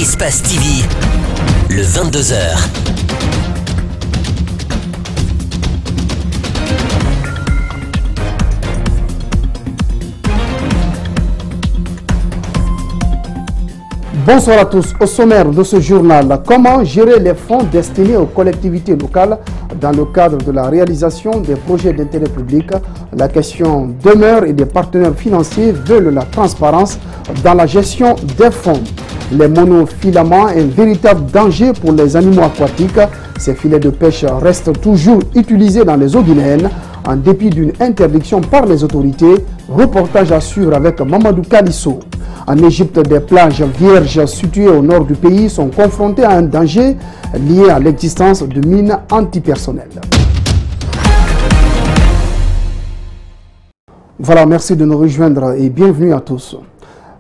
Espace TV, le 22h. Bonsoir à tous. Au sommaire de ce journal, comment gérer les fonds destinés aux collectivités locales dans le cadre de la réalisation des projets d'intérêt public? La question demeure et des partenaires financiers veulent la transparence dans la gestion des fonds. Les monofilaments, un véritable danger pour les animaux aquatiques. Ces filets de pêche restent toujours utilisés dans les eaux guinéennes en dépit d'une interdiction par les autorités. Reportage à suivre avec Mamadou Kalisso. En Égypte, des plages vierges situées au nord du pays sont confrontées à un danger lié à l'existence de mines antipersonnelles. Voilà, merci de nous rejoindre et bienvenue à tous.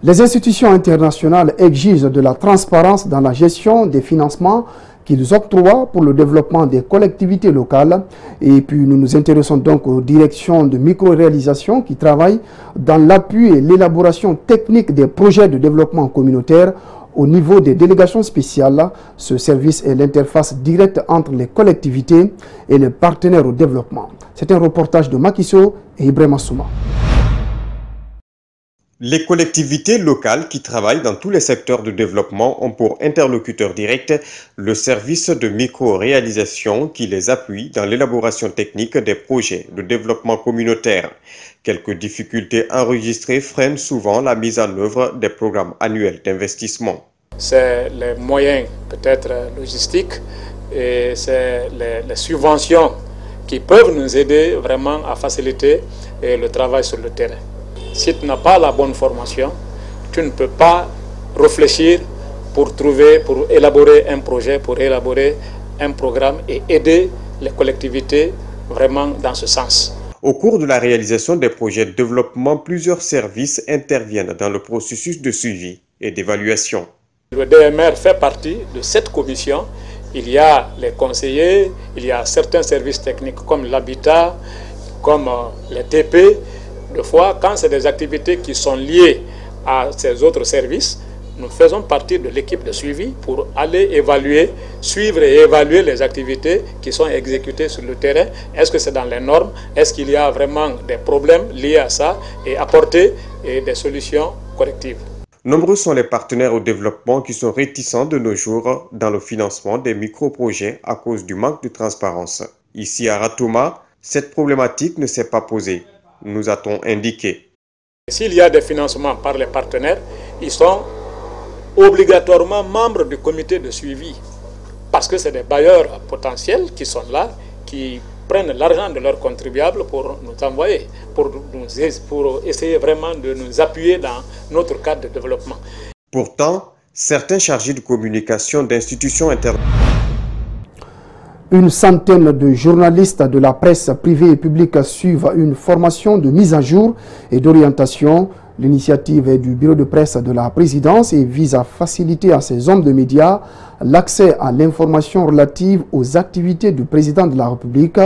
Les institutions internationales exigent de la transparence dans la gestion des financements qu'ils octroient pour le développement des collectivités locales. Et puis nous nous intéressons donc aux directions de micro-réalisation qui travaillent dans l'appui et l'élaboration technique des projets de développement communautaire au niveau des délégations spéciales. Ce service est l'interface directe entre les collectivités et les partenaires au développement. C'est un reportage de Makiso et Ibrahima Souma. Les collectivités locales qui travaillent dans tous les secteurs de développement ont pour interlocuteur direct le service de micro-réalisation qui les appuie dans l'élaboration technique des projets de développement communautaire. Quelques difficultés enregistrées freinent souvent la mise en œuvre des programmes annuels d'investissement. C'est les moyens peut-être logistiques et c'est les subventions qui peuvent nous aider vraiment à faciliter le travail sur le terrain. Si tu n'as pas la bonne formation, tu ne peux pas réfléchir pour élaborer un projet, pour élaborer un programme et aider les collectivités vraiment dans ce sens. Au cours de la réalisation des projets de développement, plusieurs services interviennent dans le processus de suivi et d'évaluation. Le DMR fait partie de cette commission. Il y a les conseillers, il y a certains services techniques comme l'habitat, comme les TP. Des fois, quand c'est des activités qui sont liées à ces autres services, nous faisons partie de l'équipe de suivi pour aller évaluer, suivre et évaluer les activités qui sont exécutées sur le terrain. Est-ce que c'est dans les normes? Est-ce qu'il y a vraiment des problèmes liés à ça? Et apporter des solutions correctives. Nombreux sont les partenaires au développement qui sont réticents de nos jours dans le financement des micro-projets à cause du manque de transparence. Ici à Ratouma, cette problématique ne s'est pas posée, nous a-t-on indiqué. S'il y a des financements par les partenaires, ils sont obligatoirement membres du comité de suivi parce que c'est des bailleurs potentiels qui sont là, qui prennent l'argent de leurs contribuables pour nous envoyer, pour essayer vraiment de nous appuyer dans notre cadre de développement. Pourtant, certains chargés de communication d'institutions internationales. Une centaine de journalistes de la presse privée et publique suivent une formation de mise à jour et d'orientation. L'initiative est du bureau de presse de la présidence et vise à faciliter à ces hommes de médias l'accès à l'information relative aux activités du président de la République.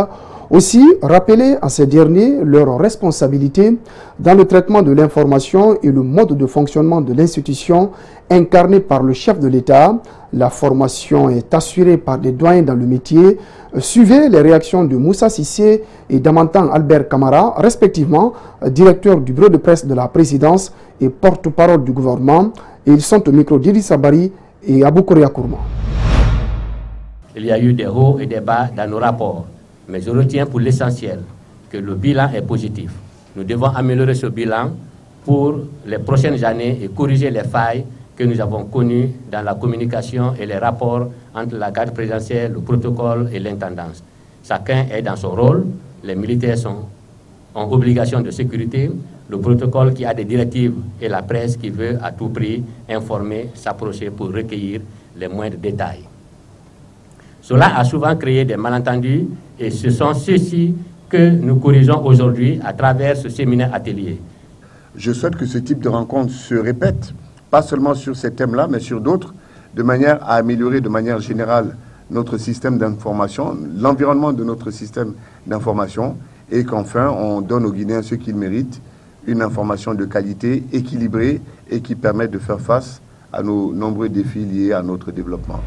Aussi, rappeler à ces derniers leurs responsabilités dans le traitement de l'information et le mode de fonctionnement de l'institution incarné par le chef de l'État. La formation est assurée par des doyens dans le métier. Suivez les réactions de Moussa Sissé et d'Amantan Albert Camara, respectivement directeur du bureau de presse de la présidence et porte-parole du gouvernement. Et ils sont au micro d'Idriss Sabari et Abou Korea Kourma. Il y a eu des hauts et des bas dans nos rapports. Mais je retiens pour l'essentiel que le bilan est positif. Nous devons améliorer ce bilan pour les prochaines années et corriger les failles que nous avons connues dans la communication et les rapports entre la garde présidentielle, le protocole et l'intendance. Chacun est dans son rôle. Les militaires ont obligation de sécurité. Le protocole qui a des directives et la presse qui veut à tout prix informer, s'approcher pour recueillir les moindres détails. Cela a souvent créé des malentendus et ce sont ceux-ci que nous corrigeons aujourd'hui à travers ce séminaire atelier. Je souhaite que ce type de rencontre se répète, pas seulement sur ces thèmes-là, mais sur d'autres, de manière à améliorer de manière générale notre système d'information, l'environnement de notre système d'information, et qu'enfin on donne aux Guinéens ce qu'ils méritent, une information de qualité, équilibrée et qui permet de faire face à nos nombreux défis liés à notre développement.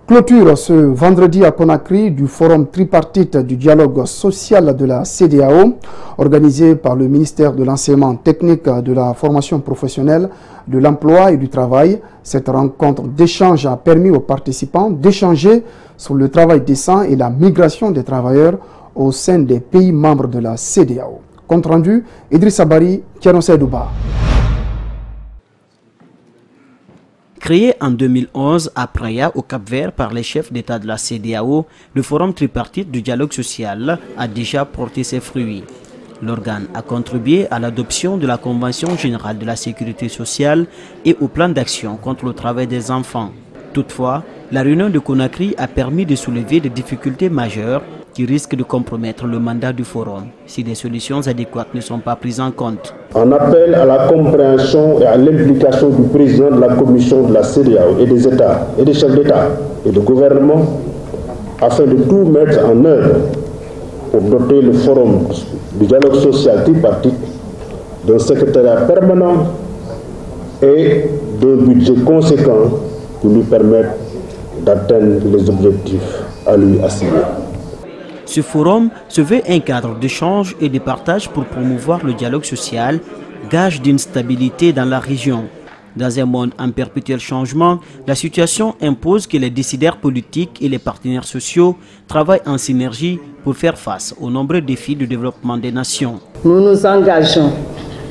Clôture ce vendredi à Conakry du forum tripartite du dialogue social de la CEDEAO, organisé par le ministère de l'enseignement technique, de la formation professionnelle, de l'emploi et du travail. Cette rencontre d'échange a permis aux participants d'échanger sur le travail décent et la migration des travailleurs au sein des pays membres de la CEDEAO. Compte rendu, Idrissa Bari, Kianosé Douba. Créé en 2011 à Praia, au Cap-Vert, par les chefs d'État de la CEDEAO, le Forum tripartite du dialogue social a déjà porté ses fruits. L'organe a contribué à l'adoption de la Convention générale de la sécurité sociale et au plan d'action contre le travail des enfants. Toutefois, la réunion de Conakry a permis de soulever des difficultés majeures qui risquent de compromettre le mandat du Forum si des solutions adéquates ne sont pas prises en compte. On appelle à la compréhension et à l'implication du président de la commission de la CEDEAO et des États et des chefs d'État et de gouvernement afin de tout mettre en œuvre pour doter le Forum du dialogue social tripartite d'un secrétariat permanent et d'un budget conséquent pour lui permettre d'atteindre les objectifs à lui assignés. Ce forum se veut un cadre d'échange et de partage pour promouvoir le dialogue social, gage d'une stabilité dans la région. Dans un monde en perpétuel changement, la situation impose que les décideurs politiques et les partenaires sociaux travaillent en synergie pour faire face aux nombreux défis du développement des nations. Nous nous engageons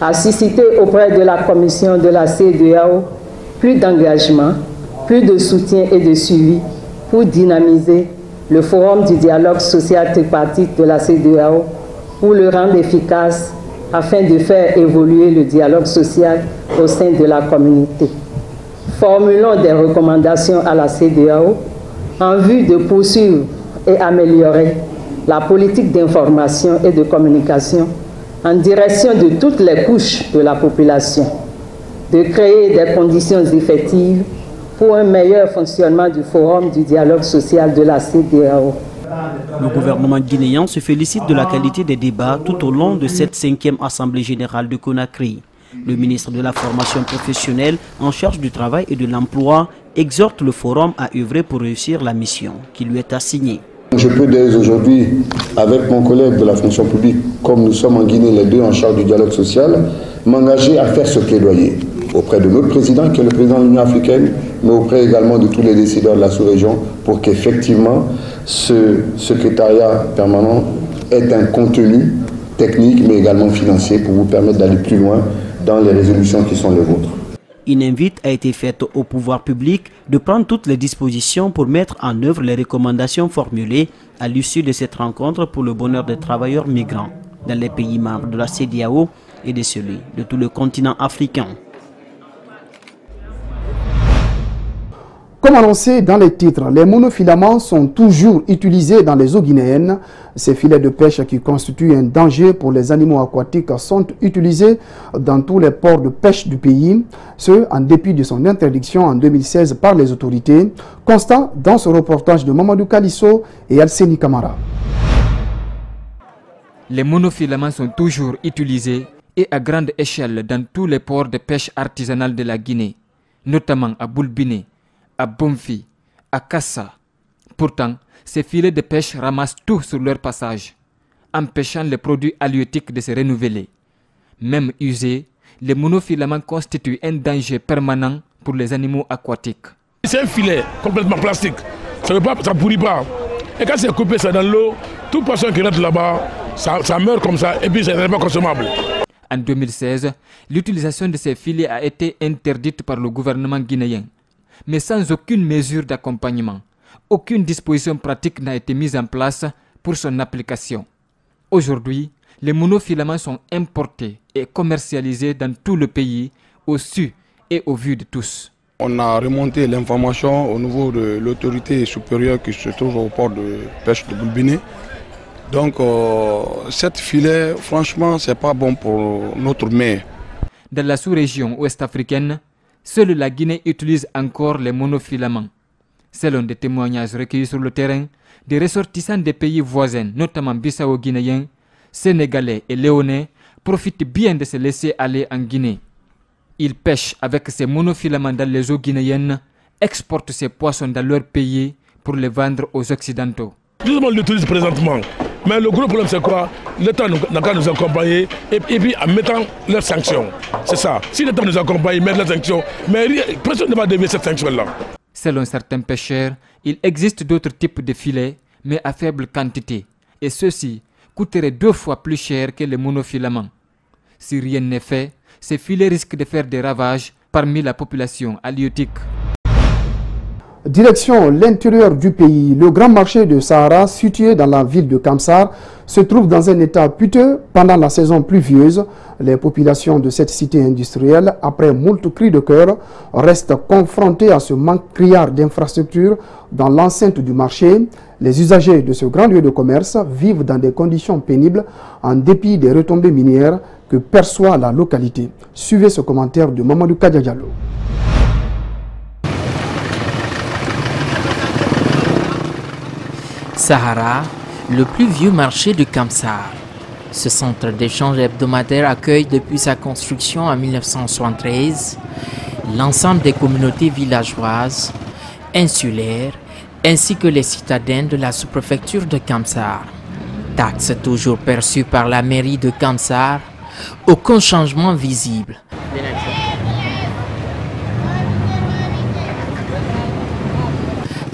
à susciter auprès de la Commission de la CEDEAO plus d'engagement, plus de soutien et de suivi pour dynamiser le Forum du dialogue social tripartite de la CEDEAO pour le rendre efficace afin de faire évoluer le dialogue social au sein de la communauté. Formulons des recommandations à la CEDEAO en vue de poursuivre et améliorer la politique d'information et de communication en direction de toutes les couches de la population, de créer des conditions effectives pour un meilleur fonctionnement du Forum du dialogue social de la CEDEAO. Le gouvernement guinéen se félicite de la qualité des débats tout au long de cette 5e Assemblée générale de Conakry. Le ministre de la formation professionnelle en charge du travail et de l'emploi exhorte le Forum à œuvrer pour réussir la mission qui lui est assignée. Je peux dès aujourd'hui, avec mon collègue de la fonction publique, comme nous sommes en Guinée les deux en charge du dialogue social, m'engager à faire ce plaidoyer auprès de notre président, qui est le président de l'Union africaine, mais auprès également de tous les décideurs de la sous-région, pour qu'effectivement ce secrétariat permanent ait un contenu technique, mais également financier, pour vous permettre d'aller plus loin dans les résolutions qui sont les vôtres. Une invite a été faite au pouvoir public de prendre toutes les dispositions pour mettre en œuvre les recommandations formulées à l'issue de cette rencontre pour le bonheur des travailleurs migrants dans les pays membres de la CEDEAO et de celui de tout le continent africain. Comme annoncé dans les titres, les monofilaments sont toujours utilisés dans les eaux guinéennes. Ces filets de pêche qui constituent un danger pour les animaux aquatiques sont utilisés dans tous les ports de pêche du pays, ce en dépit de son interdiction en 2016 par les autorités. Constat dans ce reportage de Mamadou Kalisso et Alseni Kamara. Les monofilaments sont toujours utilisés et à grande échelle dans tous les ports de pêche artisanale de la Guinée, notamment à Boulbiné, à Bomfi, à Kassa. Pourtant, ces filets de pêche ramassent tout sur leur passage, empêchant les produits halieutiques de se renouveler. Même usés, les monofilaments constituent un danger permanent pour les animaux aquatiques. C'est un filet complètement plastique, ça ne pourrit pas. Et quand c'est coupé, c'est dans l'eau, tout poisson qui rentre là-bas, ça meurt comme ça et puis c'est vraiment consommable. En 2016, l'utilisation de ces filets a été interdite par le gouvernement guinéen, mais sans aucune mesure d'accompagnement. Aucune disposition pratique n'a été mise en place pour son application. Aujourd'hui, les monofilaments sont importés et commercialisés dans tout le pays, au su et au vu de tous. On a remonté l'information au niveau de l'autorité supérieure qui se trouve au port de pêche de Boulbiné. Donc, cette filet, franchement, c'est pas bon pour notre mer. Dans la sous-région ouest-africaine, seule la Guinée utilise encore les monofilaments. Selon des témoignages recueillis sur le terrain, des ressortissants des pays voisins, notamment Bissau-Guinéens, Sénégalais et Léonais, profitent bien de se laisser aller en Guinée. Il pêche avec ses monofilaments dans les eaux guinéennes, exporte ses poissons dans leur pays pour les vendre aux Occidentaux. Justement, le tourisme présentement. Mais le gros problème, c'est quoi? L'État n'a qu'à nous accompagner et puis en mettant leurs sanctions. C'est ça. Si l'État nous accompagne, mettre leurs sanctions, mais personne ne va dévier cette sanction-là. Selon certains pêcheurs, il existe d'autres types de filets, mais à faible quantité. Et ceux-ci coûteraient 2 fois plus cher que les monofilaments. Si rien n'est fait, ces filets risquent de faire des ravages parmi la population halieutique. Direction l'intérieur du pays, le grand marché de Sahara, situé dans la ville de Kamsar, se trouve dans un état piteux pendant la saison pluvieuse. Les populations de cette cité industrielle, après moult cris de cœur, restent confrontées à ce manque criard d'infrastructures dans l'enceinte du marché. Les usagers de ce grand lieu de commerce vivent dans des conditions pénibles en dépit des retombées minières que perçoit la localité. Suivez ce commentaire de Mamadou Kadia Diallo. Sahara, le plus vieux marché de Kamsar. Ce centre d'échange hebdomadaire accueille depuis sa construction en 1973 l'ensemble des communautés villageoises, insulaires, ainsi que les citadins de la sous-préfecture de Kamsar. Taxe toujours perçue par la mairie de Kamsar, aucun changement visible.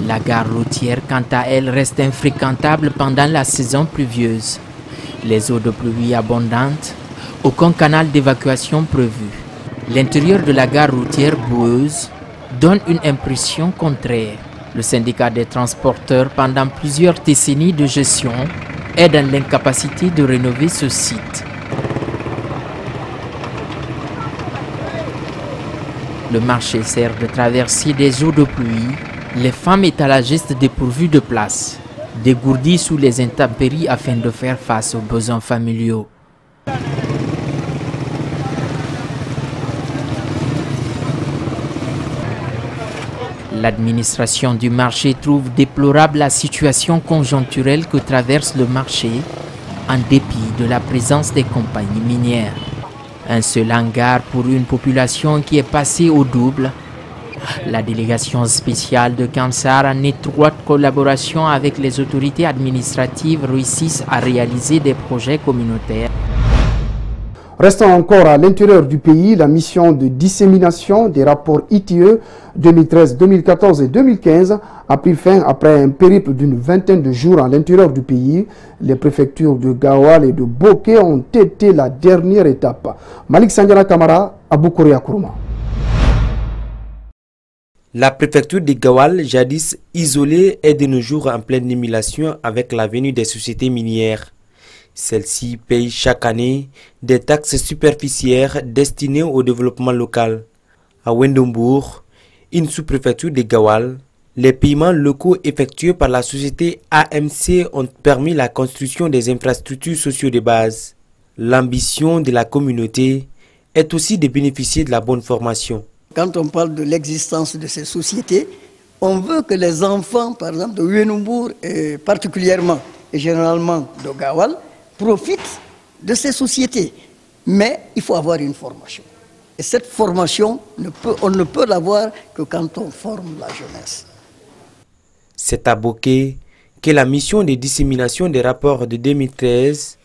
La gare routière, quant à elle, reste infréquentable pendant la saison pluvieuse. Les eaux de pluie abondantes, aucun canal d'évacuation prévu. L'intérieur de la gare routière boueuse donne une impression contraire. Le syndicat des transporteurs, pendant plusieurs décennies de gestion, est dans l'incapacité de rénover ce site. Le marché sert de traversée des eaux de pluie. Les femmes étalagistes dépourvues de place, dégourdies sous les intempéries afin de faire face aux besoins familiaux. L'administration du marché trouve déplorable la situation conjoncturelle que traverse le marché en dépit de la présence des compagnies minières. Un seul hangar pour une population qui est passée au double. La délégation spéciale de Kamsar, en étroite collaboration avec les autorités administratives, réussissent à réaliser des projets communautaires. Restons encore à l'intérieur du pays, la mission de dissémination des rapports ITE 2013, 2014 et 2015 a pris fin après un périple d'une vingtaine de jours à l'intérieur du pays. Les préfectures de Gawal et de Boké ont été la dernière étape. Malik Sanjana Kamara, Aboukoria Kourouma. La préfecture de Gawal, jadis isolée, est de nos jours en pleine émulation avec la venue des sociétés minières. Celles-ci payent chaque année des taxes superficielles destinées au développement local. À Wendombourg, une sous-préfecture de Gawal, les paiements locaux effectués par la société AMC ont permis la construction des infrastructures sociaux de base. L'ambition de la communauté est aussi de bénéficier de la bonne formation. Quand on parle de l'existence de ces sociétés, on veut que les enfants, par exemple, de Wendombourg, et particulièrement et généralement de Gawal, profitent de ces sociétés. Mais il faut avoir une formation. Et cette formation, on ne peut l'avoir que quand on forme la jeunesse. C'est à Boké que la mission de dissémination des rapports de 2013,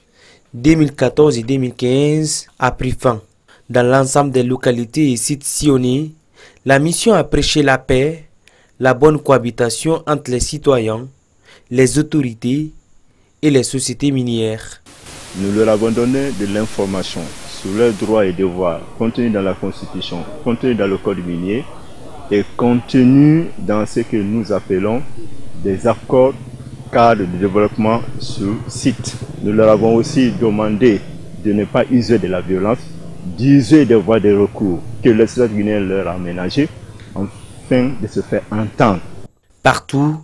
2014 et 2015 a pris fin. Dans l'ensemble des localités et sites sillonnés, la mission a prêché la paix, la bonne cohabitation entre les citoyens, les autorités et les sociétés minières. Nous leur avons donné de l'information sur leurs droits et devoirs contenus dans la Constitution, contenus dans le Code minier et contenus dans ce que nous appelons des accords cadres de développement sur site. Nous leur avons aussi demandé de ne pas user de la violence, d'user des voies de recours que le État guinéen leur a aménagées afin de se faire entendre. Partout,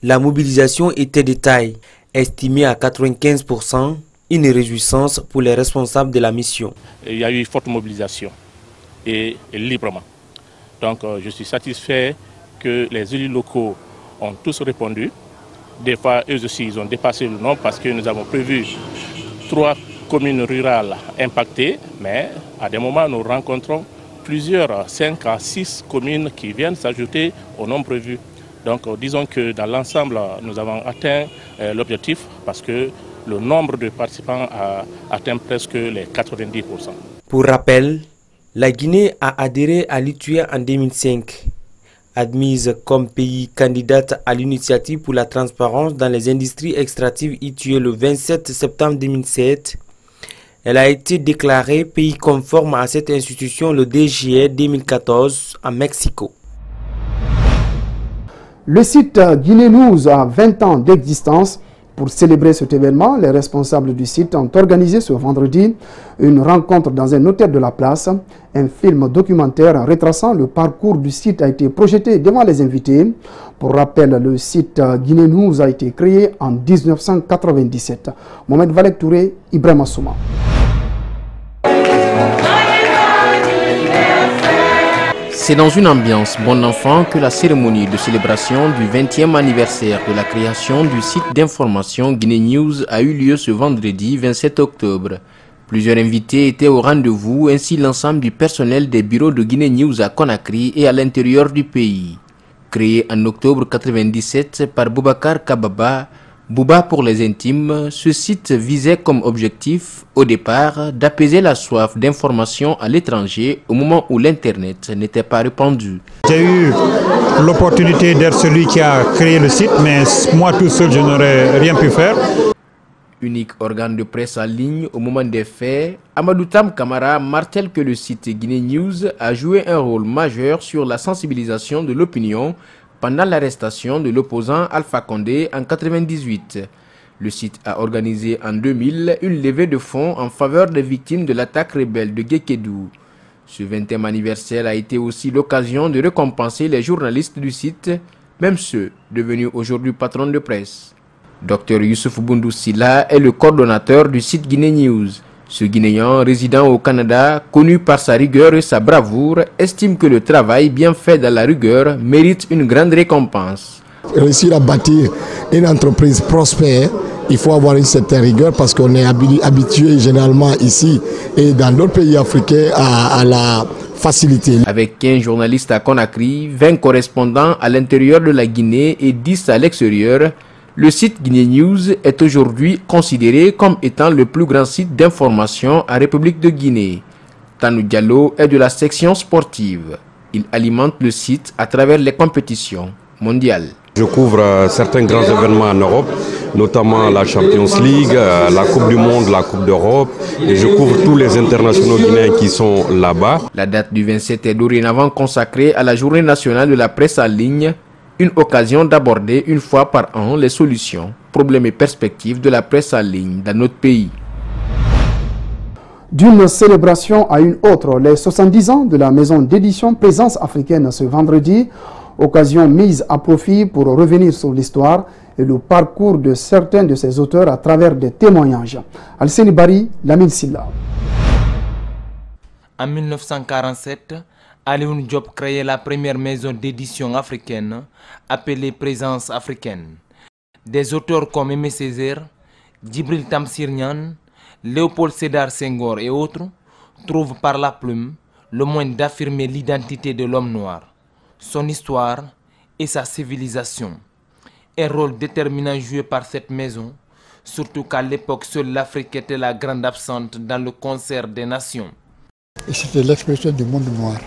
la mobilisation était de taille, estimée à 95%, une réjouissance pour les responsables de la mission. Il y a eu forte mobilisation et librement. Donc je suis satisfait que les élus locaux ont tous répondu. Des fois, eux aussi, ils ont dépassé le nombre parce que nous avons prévu 3 communes rurales impactées, mais à des moments, nous rencontrons plusieurs, 5 à 6 communes qui viennent s'ajouter au nombre prévu. Donc disons que dans l'ensemble, nous avons atteint l'objectif parce que le nombre de participants a atteint presque les 90%. Pour rappel, la Guinée a adhéré à l'ITUE en 2005. Admise comme pays candidate à l'initiative pour la transparence dans les industries extractives ITUE le 27 septembre 2007, elle a été déclarée pays conforme à cette institution le 2 juillet 2014 à Mexico. Le site Guinée News a 20 ans d'existence. Pour célébrer cet événement, les responsables du site ont organisé ce vendredi une rencontre dans un hôtel de la place. Un film documentaire retraçant le parcours du site a été projeté devant les invités. Pour rappel, le site Guinée News a été créé en 1997. Mohamed Valek Touré, Ibrahim Assouma. C'est dans une ambiance bon enfant que la cérémonie de célébration du 20e anniversaire de la création du site d'information Guinée News a eu lieu ce vendredi 27 octobre. Plusieurs invités étaient au rendez-vous, ainsi l'ensemble du personnel des bureaux de Guinée News à Conakry et à l'intérieur du pays. Créé en octobre 1997 par Boubacar Kababa, Bouba pour les intimes, ce site visait comme objectif, au départ, d'apaiser la soif d'information à l'étranger au moment où l'Internet n'était pas répandu. J'ai eu l'opportunité d'être celui qui a créé le site, mais moi tout seul, je n'aurais rien pu faire. Unique organe de presse en ligne au moment des faits, Amadou Tam Kamara martèle que le site Guinée News a joué un rôle majeur sur la sensibilisation de l'opinion pendant l'arrestation de l'opposant Alpha Condé en 1998. Le site a organisé en 2000 une levée de fonds en faveur des victimes de l'attaque rebelle de Guékédou. Ce 20e anniversaire a été aussi l'occasion de récompenser les journalistes du site, même ceux devenus aujourd'hui patrons de presse. Dr Youssouf Boundou Silla est le coordonnateur du site Guinée News. Ce Guinéen résidant au Canada, connu par sa rigueur et sa bravoure, estime que le travail bien fait dans la rigueur mérite une grande récompense. Réussir à bâtir une entreprise prospère, il faut avoir une certaine rigueur parce qu'on est habitué généralement ici et dans d'autres pays africains à la facilité. Avec 15 journalistes à Conakry, 20 correspondants à l'intérieur de la Guinée et 10 à l'extérieur, le site Guinée News est aujourd'hui considéré comme étant le plus grand site d'information en République de Guinée. Tanou Diallo est de la section sportive. Il alimente le site à travers les compétitions mondiales. Je couvre certains grands événements en Europe, notamment la Champions League, la Coupe du Monde, la Coupe d'Europe, et je couvre tous les internationaux guinéens qui sont là-bas. La date du 27 est dorénavant consacrée à la Journée nationale de la presse en ligne, une occasion d'aborder une fois par an les solutions, problèmes et perspectives de la presse en ligne dans notre pays. D'une célébration à une autre, les 70 ans de la maison d'édition Présence africaine ce vendredi, occasion mise à profit pour revenir sur l'histoire et le parcours de certains de ses auteurs à travers des témoignages. Alceni Bari, Lamine Silla. En 1947, Alioune Diop créait la première maison d'édition africaine appelée Présence africaine. Des auteurs comme Aimé Césaire, Djibril Tamsir Niane, Léopold Sédar Senghor et autres trouvent par la plume le moyen d'affirmer l'identité de l'homme noir, son histoire et sa civilisation. Un rôle déterminant joué par cette maison, surtout qu'à l'époque seule l'Afrique était la grande absente dans le concert des nations. Et c'était l'expression du monde noir.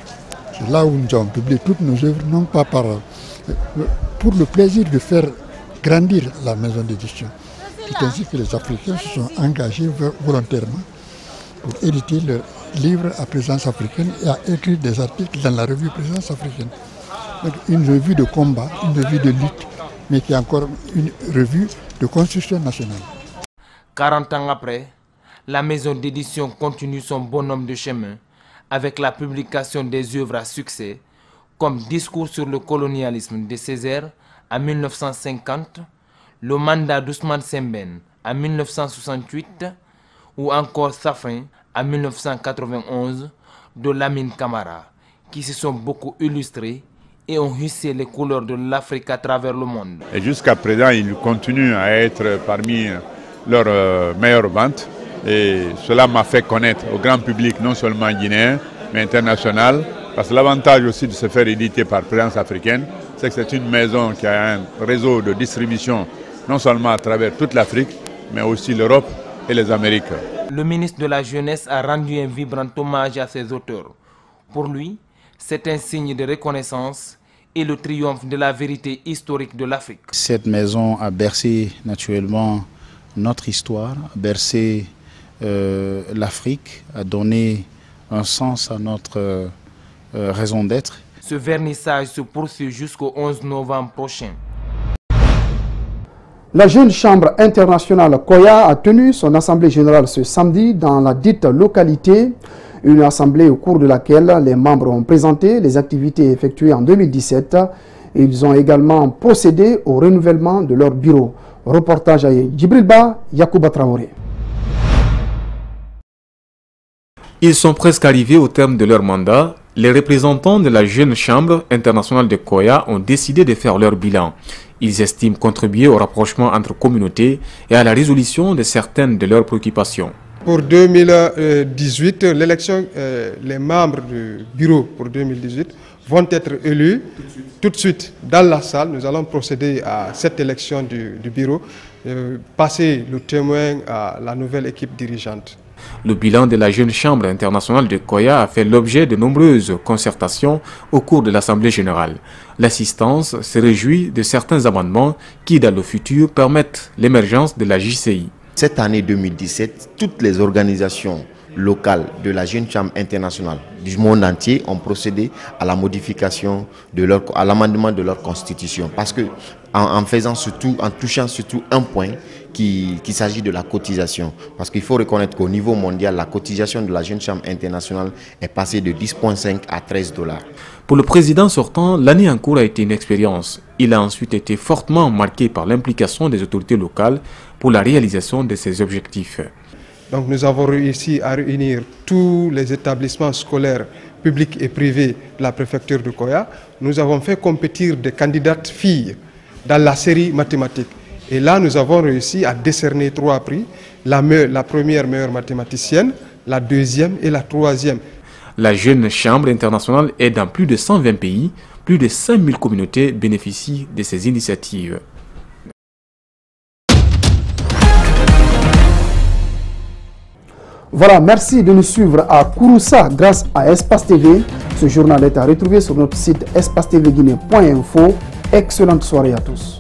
C'est là où nous avons publié toutes nos œuvres, non pas pour le plaisir de faire grandir la maison d'édition. C'est ainsi que les Africains se sont engagés volontairement pour éditer leurs livres à Présence africaine et à écrire des articles dans la revue Présence africaine. Donc une revue de combat, une revue de lutte, mais qui est encore une revue de construction nationale. 40 ans après, la maison d'édition continue son bonhomme de chemin avec la publication des œuvres à succès, comme Discours sur le colonialisme de Césaire en 1950, Le mandat d'Ousmane Sembène en 1968 ou encore Safin en 1991 de Lamine Camara, qui se sont beaucoup illustrés et ont hissé les couleurs de l'Afrique à travers le monde. Et jusqu'à présent, ils continuent à être parmi leurs meilleures ventes. Et cela m'a fait connaître au grand public, non seulement guinéen, mais internationale. Parce que l'avantage aussi de se faire éditer par Présence africaine, c'est que c'est une maison qui a un réseau de distribution non seulement à travers toute l'Afrique, mais aussi l'Europe et les Amériques. Le ministre de la Jeunesse a rendu un vibrant hommage à ses auteurs. Pour lui, c'est un signe de reconnaissance et le triomphe de la vérité historique de l'Afrique. Cette maison a bercé naturellement notre histoire, a bercé l'Afrique, a donné un sens à notre raison d'être. Ce vernissage se poursuit jusqu'au 11 novembre prochain. La jeune chambre internationale Koya a tenu son assemblée générale ce samedi dans la dite localité. Une assemblée au cours de laquelle les membres ont présenté les activités effectuées en 2017. Ils ont également procédé au renouvellement de leur bureau. Reportage à Djibrilba, Yacouba Traoré. Ils sont presque arrivés au terme de leur mandat. Les représentants de la jeune chambre internationale de Koya ont décidé de faire leur bilan. Ils estiment contribuer au rapprochement entre communautés et à la résolution de certaines de leurs préoccupations. Pour 2018, l'élection, les membres du bureau pour 2018 vont être élus tout de suite dans la salle. Nous allons procéder à cette élection du bureau, passer le témoin à la nouvelle équipe dirigeante. Le bilan de la jeune chambre internationale de Koya a fait l'objet de nombreuses concertations au cours de l'Assemblée générale. L'assistance se réjouit de certains amendements qui, dans le futur, permettent l'émergence de la JCI. Cette année 2017, toutes les organisations locales de la jeune chambre internationale du monde entier ont procédé à la modification à l'amendement de leur constitution. Parce que en touchant surtout un point qu'il s'agit de la cotisation. Parce qu'il faut reconnaître qu'au niveau mondial, la cotisation de la jeune chambre internationale est passée de 10,5 à 13 $. Pour le président sortant, l'année en cours a été une expérience. Il a ensuite été fortement marqué par l'implication des autorités locales pour la réalisation de ses objectifs. Donc nous avons réussi à réunir tous les établissements scolaires publics et privés de la préfecture de Koya. Nous avons fait compétir des candidates filles dans la série mathématique. Et là, nous avons réussi à décerner 3 prix. La première meilleure mathématicienne, la deuxième et la troisième. La jeune chambre internationale est dans plus de 120 pays. Plus de 5000 communautés bénéficient de ces initiatives. Voilà, merci de nous suivre à Kouroussa grâce à Espace TV. Ce journal est à retrouver sur notre site espacetvguinée.info. Excellente soirée à tous.